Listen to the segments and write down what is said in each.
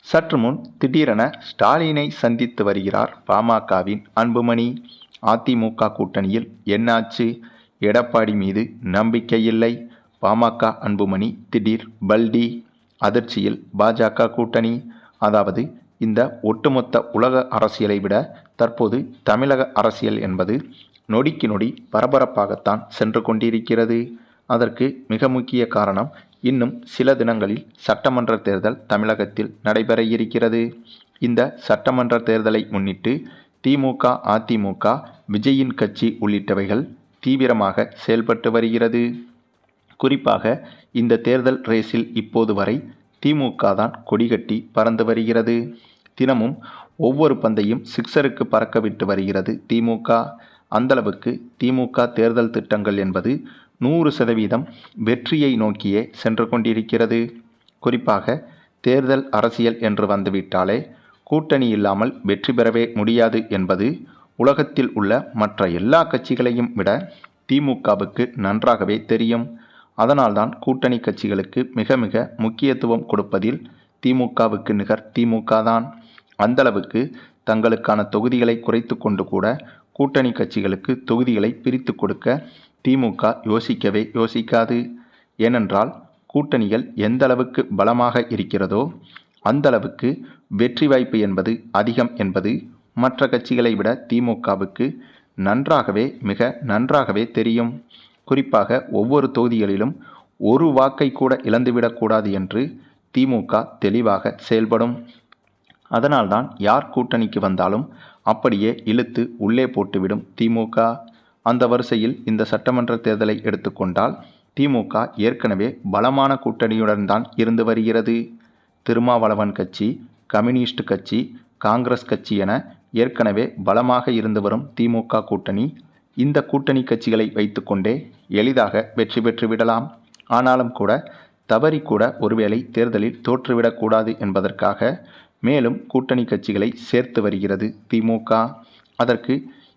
சற்று முன் திடீரென ஸ்டாலினை சந்தித்து வருகிறார் பாமகவின் அன்புமணி. அதிமுக கூட்டணியில் என்னாச்சு? எடப்பாடி மீது நம்பிக்கை இல்லை. பாமக அன்புமணி திடீர் பல்டி. அதிர்ச்சியில் பாஜக கூட்டணி. அதாவது இந்த ஒட்டுமொத்த உலக அரசியலை விட தற்போது தமிழக அரசியல் என்பது நொடிக்கு நொடி பரபரப்பாகத்தான் சென்று கொண்டிருக்கிறது. அதற்கு மிக முக்கிய காரணம், இன்னும் சில தினங்களில் சட்டமன்ற தேர்தல் தமிழகத்தில் நடைபெற இருக்கிறது. இந்த சட்டமன்ற தேர்தலை முன்னிட்டு திமுக, அதிமுக, விஜயின் கட்சி உள்ளிட்டவைகள் தீவிரமாக செயல்பட்டு வருகிறது. குறிப்பாக இந்த தேர்தல் ரேஸில் இப்போது வரை திமுக தான் கொடிகட்டி பறந்து வருகிறது. தினமும் ஒவ்வொரு பந்தையும் சிக்ஸருக்கு பறக்க விட்டு வருகிறது திமுக. அந்தளவுக்கு திமுக தேர்தல் திட்டங்கள் என்பது 100% வெற்றியை நோக்கியே சென்று கொண்டிருக்கிறது. குறிப்பாக தேர்தல் அரசியல் என்று வந்துவிட்டாலே கூட்டணி இல்லாமல் வெற்றி பெறவே முடியாது என்பது உலகத்தில் உள்ள மற்ற எல்லா கட்சிகளையும் விட திமுகவுக்கு நன்றாகவே தெரியும். அதனால்தான் கூட்டணி கட்சிகளுக்கு மிக மிக முக்கியத்துவம் கொடுப்பதில் திமுகவுக்கு நிகர் திமுக தான். அந்தளவுக்கு தங்களுக்கான தொகுதிகளை குறைத்து கொண்டு கூட கூட்டணி கட்சிகளுக்கு தொகுதிகளை பிரித்து கொடுக்க திமுக யோசிக்கவே யோசிக்காது. ஏனென்றால் கூட்டணிகள் எந்த அளவுக்கு பலமாக இருக்கிறதோ அந்த அளவுக்கு வெற்றி வாய்ப்பு என்பது அதிகம் என்பது மற்ற கட்சிகளை விட திமுகவுக்கு நன்றாகவே மிக நன்றாகவே தெரியும். குறிப்பாக ஒவ்வொரு தொகுதிகளிலும் ஒரு வாக்கை கூட இழந்துவிடக்கூடாது என்று திமுக தெளிவாக செயல்படும். அதனால்தான் யார் கூட்டணிக்கு வந்தாலும் அப்படியே இழுத்து உள்ளே போட்டுவிடும் திமுக. அந்த வரிசையில் இந்த சட்டமன்ற தேர்தலை எடுத்துக்கொண்டால் திமுக ஏற்கனவே பலமான கூட்டணியுடன் தான் இருந்து வருகிறது. திருமாவளவன் கட்சி, கம்யூனிஸ்ட் கட்சி, காங்கிரஸ் கட்சி என ஏற்கனவே பலமாக இருந்து வரும் திமுக கூட்டணி இந்த கூட்டணி கட்சிகளை வைத்துக்கொண்டே எளிதாக வெற்றி பெற்று விடலாம். ஆனாலும் கூட தவறி கூட ஒருவேளை தேர்தலில் தோற்றுவிடக்கூடாது என்பதற்காக மேலும் கூட்டணி கட்சிகளை சேர்த்து வருகிறது திமுக. அதற்கு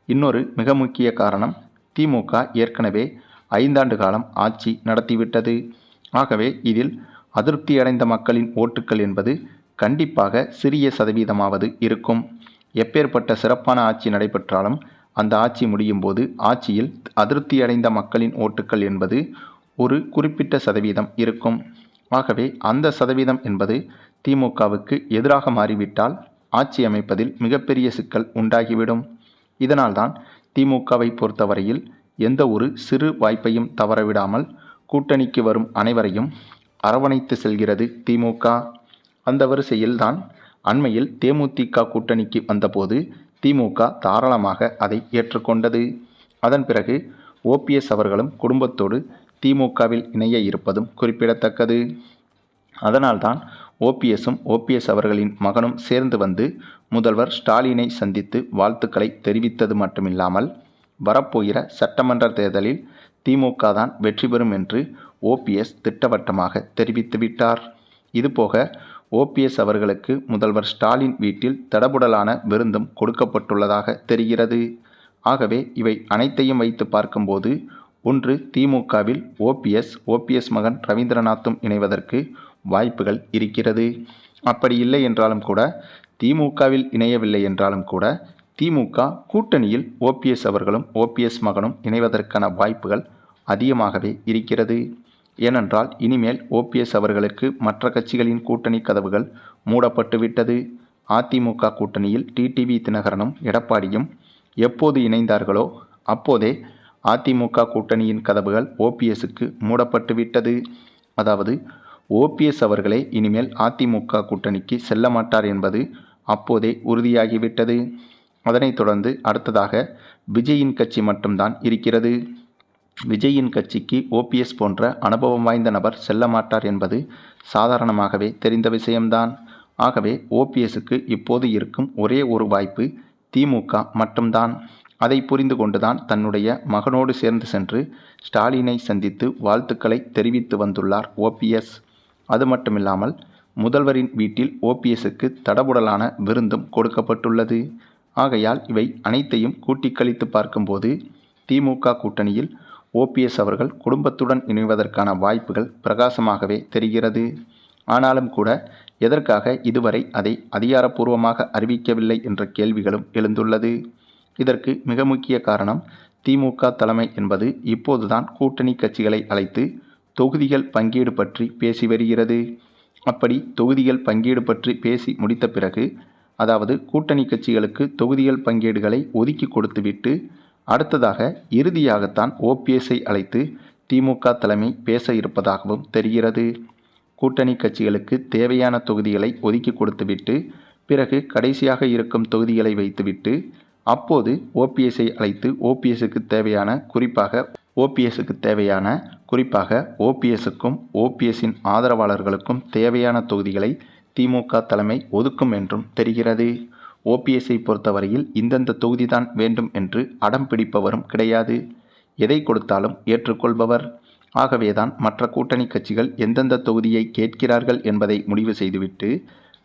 இன்னொரு மிக முக்கிய காரணம், திமுக ஏற்கனவே 5 ஆண்டு காலம் ஆட்சி நடத்திவிட்டது. ஆகவே இதில் அதிருப்தி அடைந்த மக்களின் ஓட்டுக்கள் என்பது கண்டிப்பாக சிறிய சதவீதமாவது இருக்கும். எப்பேற்பட்ட சிறப்பான ஆட்சி நடைபெற்றாலும் அந்த ஆட்சி முடியும் போது ஆட்சியில் அதிருப்தி அடைந்த மக்களின் ஓட்டுக்கள் என்பது ஒரு குறிப்பிட்ட சதவீதம் இருக்கும். ஆகவே அந்த சதவீதம் என்பது திமுகவுக்கு எதிராக மாறிவிட்டால் ஆட்சி அமைப்பதில் மிகப்பெரிய சிக்கல் உண்டாகிவிடும். இதனால்தான் திமுகவை பொறுத்தவரையில் எந்த ஒரு சிறு வாய்ப்பையும் தவறவிடாமல் கூட்டணிக்கு வரும் அனைவரையும் அரவணைத்து செல்கிறது திமுக. அந்த வரிசையில் தான் அண்மையில் தேமுதிக கூட்டணிக்கு வந்தபோது திமுக தாராளமாக அதை ஏற்றுக்கொண்டது. அதன் பிறகு ஓபிஎஸ் அவர்களும் குடும்பத்தோடு திமுகவில் இணைய இருப்பதும் குறிப்பிடத்தக்கது. அதனால்தான் ஓபிஎஸ் அவர்களின் மகனும் சேர்ந்து வந்து முதல்வர் ஸ்டாலினை சந்தித்து வாழ்த்துக்களை தெரிவித்தது மட்டுமில்லாமல் வரப்போகிற சட்டமன்ற தேர்தலில் திமுக தான் வெற்றி பெறும் என்று ஓபிஎஸ் திட்டவட்டமாக தெரிவித்துவிட்டார். இதுபோக ஓபிஎஸ் அவர்களுக்கு முதல்வர் ஸ்டாலின் வீட்டில் தடபுடலான விருந்தும் கொடுக்கப்பட்டுள்ளதாக தெரிகிறது. ஆகவே இவை அனைத்தையும் வைத்து பார்க்கும்போது ஒன்று திமுகவில் ஓபிஎஸ் மகன் ரவீந்திரநாத்தும் இணைவதற்கு வாய்ப்புகள் இருக்கிறது. அப்படி இல்லை என்றாலும் கூட, திமுகவில் இணையவில்லை என்றாலும் கூட திமுக கூட்டணியில் ஓபிஎஸ் அவர்களும் ஓபிஎஸ் மகனும் இணைவதற்கான வாய்ப்புகள் அதிகமாகவே இருக்கிறது. ஏனென்றால் இனிமேல் ஓபிஎஸ் அவர்களுக்கு மற்ற கட்சிகளின் கூட்டணி கதவுகள் மூடப்பட்டுவிட்டது. அதிமுக கூட்டணியில் டிடிவி தினகரனும் எடப்பாடியும் எப்போது இணைந்தார்களோ அப்போதே அதிமுக கூட்டணியின் கதவுகள் ஓபிஎஸ்க்கு மூடப்பட்டுவிட்டது. அதாவது ஓபிஎஸ் அவர்களே இனிமேல் அதிமுக கூட்டணிக்கு செல்ல மாட்டார் என்பது அப்போதே உறுதியாகிவிட்டது. அதனைத் தொடர்ந்து அடுத்ததாக விஜயின் கட்சி மட்டும்தான் இருக்கிறது. விஜயின் கட்சிக்கு ஓபிஎஸ் போன்ற அனுபவம் வாய்ந்த நபர் செல்ல மாட்டார் என்பது சாதாரணமாகவே தெரிந்த விஷயம்தான். ஆகவே ஓபிஎஸ்க்கு இப்போது இருக்கும் ஒரே ஒரு வாய்ப்பு திமுக மட்டும்தான். அதை புரிந்து கொண்டுதான் தன்னுடைய மகனோடு சேர்ந்து சென்று ஸ்டாலினை சந்தித்து வாழ்த்துக்களை தெரிவித்து வந்துள்ளார் ஓபிஎஸ். அது மட்டுமில்லாமல் முதல்வரின் வீட்டில் ஓபிஎஸ்க்கு தடபுடலான விருந்தும் கொடுக்கப்பட்டுள்ளது. ஆகையால் இவை அனைத்தையும் கூட்டி கழித்து பார்க்கும்போது திமுக கூட்டணியில் ஓபிஎஸ் அவர்கள் குடும்பத்துடன் இணைவதற்கான வாய்ப்புகள் பிரகாசமாகவே தெரிகிறது. ஆனாலும் கூட எதற்காக இதுவரை அதை அதிகாரப்பூர்வமாக அறிவிக்கவில்லை என்ற கேள்விகளும் எழுந்துள்ளது. இதற்கு மிக முக்கிய காரணம் திமுக தலைமை என்பது இப்போதுதான் கூட்டணி கட்சிகளை அழைத்து தொகுதிகள் பங்கீடு பற்றி பேசி வருகிறது. அப்படி தொகுதிகள் பங்கீடு பற்றி பேசி முடித்த பிறகு, அதாவது கூட்டணி கட்சிகளுக்கு தொகுதிகள் பங்கீடுகளை ஒதுக்கி கொடுத்துவிட்டு அடுத்ததாக இறுதியாகத்தான் ஓபிஎஸ்ஐ அழைத்து திமுக தலைமை பேச இருப்பதாகவும் தெரிகிறது. கூட்டணி கட்சிகளுக்கு தேவையான தொகுதிகளை ஒதுக்கி கொடுத்துவிட்டு பிறகு கடைசியாக இருக்கும் தொகுதிகளை வைத்துவிட்டு அப்போது ஓபிஎஸ்ஐ அழைத்து ஓபிஎஸ்க்கு தேவையான குறிப்பாக ஓபிஎஸ்க்கும் ஓபிஎஸ்ஸின் ஆதரவாளர்களுக்கும் தேவையான தொகுதிகளை திமுக தலைமை ஒதுக்கும் என்றும் தெரிகிறது. ஓபிஎஸ்ஐ பொறுத்தவரையில் இந்தந்த தொகுதிதான் வேண்டும் என்று அடம் பிடிப்பவரும் கிடையாது. எதை கொடுத்தாலும் ஏற்றுக்கொள்பவர். ஆகவேதான் மற்ற கூட்டணி கட்சிகள் எந்தெந்த தொகுதியை கேட்கிறார்கள் என்பதை முடிவு செய்துவிட்டு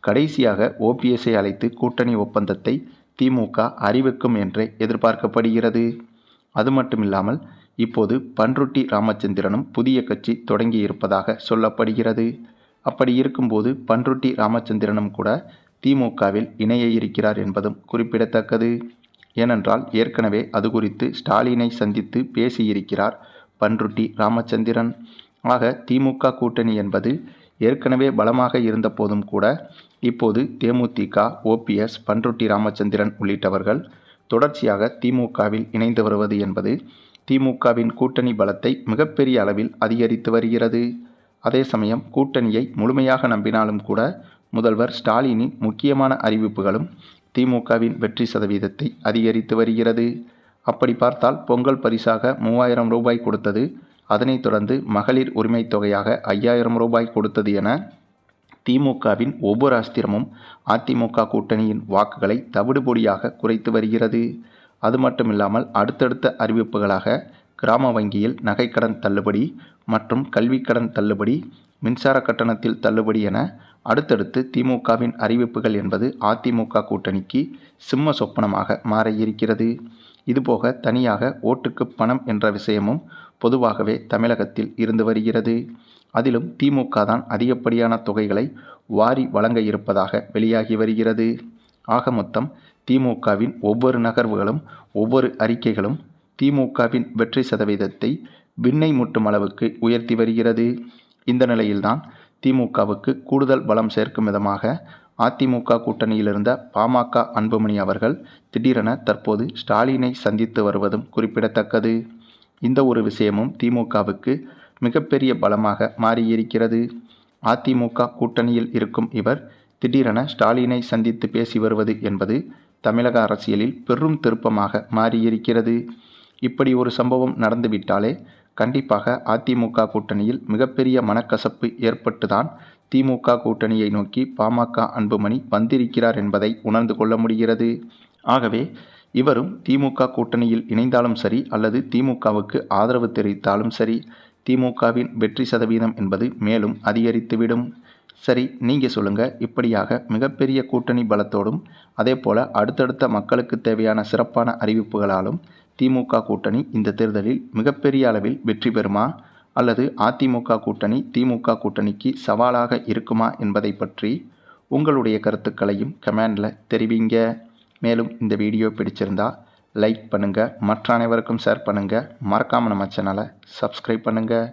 கடைசியாக ஓபிஎஸ்ஐ அழைத்து கூட்டணி ஒப்பந்தத்தை திமுக அறிவிக்கும் என்றே எதிர்பார்க்கப்படுகிறது. அது மட்டுமில்லாமல் இப்போது பண்ருட்டி ராமச்சந்திரனும் புதிய கட்சி தொடங்கியிருப்பதாக சொல்லப்படுகிறது. அப்படி இருக்கும்போது பண்ருட்டி ராமச்சந்திரனும் கூட திமுகவில் இணைய இருக்கிறார் என்பதும் குறிப்பிடத்தக்கது. ஏனென்றால் ஏற்கனவே அது குறித்து ஸ்டாலினை சந்தித்து பேசியிருக்கிறார் பண்ருட்டி ராமச்சந்திரன். ஆக திமுக கூட்டணி என்பது ஏற்கனவே பலமாக இருந்த போதும் கூட இப்போது தேமுதிக, ஓபிஎஸ், பண்ருட்டி ராமச்சந்திரன் உள்ளிட்டவர்கள் தொடர்ச்சியாக திமுகவில் இணைந்து வருவது என்பது திமுகவின் கூட்டணி பலத்தை மிகப்பெரிய அளவில் அதிகரித்து வருகிறது. அதே சமயம் கூட்டணியை முழுமையாக நம்பினாலும் கூட முதல்வர் ஸ்டாலினின் முக்கியமான அறிவிப்புகளும் திமுகவின் வெற்றி சதவீதத்தை அதிகரித்து வருகிறது. அப்படி பார்த்தால் பொங்கல் பரிசாக 3000 ரூபாய் கொடுத்தது, அதனைத் தொடர்ந்து மகளிர் உரிமை தொகையாக 5000 ரூபாய் கொடுத்தது என திமுகவின் ஒவ்வொரு அஸ்திரமும் அதிமுக கூட்டணியின் வாக்குகளை தவிடுபொடியாக குறைத்து வருகிறது. அது மட்டுமில்லாமல் அடுத்தடுத்த அறிவிப்புகளாக கிராம வங்கியில் நகைக்கடன் தள்ளுபடி மற்றும் கல்விக்கடன் தள்ளுபடி, மின்சார கட்டணத்தில் தள்ளுபடி என அடுத்தடுத்து திமுகவின் அறிவிப்புகள் என்பது அதிமுக கூட்டணிக்கு சிம்ம சொப்பனமாக மாற இருக்கிறது. இதுபோக தனியாக ஓட்டுக்கு பணம் என்ற விஷயமும் பொதுவாகவே தமிழகத்தில் இருந்து வருகிறது. அதிலும் திமுக தான் அதிகப்படியான தொகைகளை வாரி வழங்க இருப்பதாக வெளியாகி வருகிறது. ஆக மொத்தம் திமுகவின் ஒவ்வொரு நகர்வுகளும் ஒவ்வொரு அறிக்கைகளும் திமுகவின் வெற்றி சதவீதத்தை விண்ணை முட்டும் அளவுக்கு உயர்த்தி வருகிறது. இந்த நிலையில்தான் திமுகவுக்கு கூடுதல் பலம் சேர்க்கும் விதமாக அதிமுக கூட்டணியில் இருந்த பாமக அன்புமணி அவர்கள் திடீரென தற்போது ஸ்டாலினை சந்தித்து வருவதும் குறிப்பிடத்தக்கது. இந்த ஒரு விஷயமும் திமுகவுக்கு மிகப்பெரிய பலமாக மாறியிருக்கிறது. அதிமுக கூட்டணியில் இருக்கும் இவர் திடீரென ஸ்டாலினை சந்தித்து பேசி வருவது என்பது தமிழக அரசியலில் பெரும் திருப்பமாக மாறியிருக்கிறது. இப்படி ஒரு சம்பவம் நடந்துவிட்டாலே கண்டிப்பாக அதிமுக கூட்டணியில் மிகப்பெரிய மனக்கசப்பு ஏற்பட்டுதான் திமுக கூட்டணியை நோக்கி பாமக அன்புமணி வந்திருக்கிறார் என்பதை உணர்ந்து கொள்ள முடிகிறது. ஆகவே இவரும் திமுக கூட்டணியில் இணைந்தாலும் சரி அல்லது திமுகவுக்கு ஆதரவு தெரிவித்தாலும் சரி திமுகவின் வெற்றி சதவீதம் என்பது மேலும் அதிகரித்துவிடும். சரி, நீங்கள் சொல்லுங்கள். இப்படியாக மிகப்பெரிய கூட்டணி பலத்தோடும் அதே போல் அடுத்தடுத்த மக்களுக்கு தேவையான சிறப்பான அறிவிப்புகளாலும் திமுக கூட்டணி இந்த தேர்தலில் மிகப்பெரிய அளவில் வெற்றி பெறுமா அல்லது அதிமுக கூட்டணி திமுக கூட்டணிக்கு சவாலாக இருக்குமா என்பதை பற்றி உங்களுடைய கருத்துக்களையும் கமெண்டில் தெரிவிங்க. மேலும் இந்த வீடியோ பிடிச்சிருந்தா லைக் பண்ணுங்கள், மற்ற அனைவருக்கும் ஷேர் பண்ணுங்கள், மறக்காமல் நம்ம சேனலை சப்ஸ்கிரைப் பண்ணுங்கள்.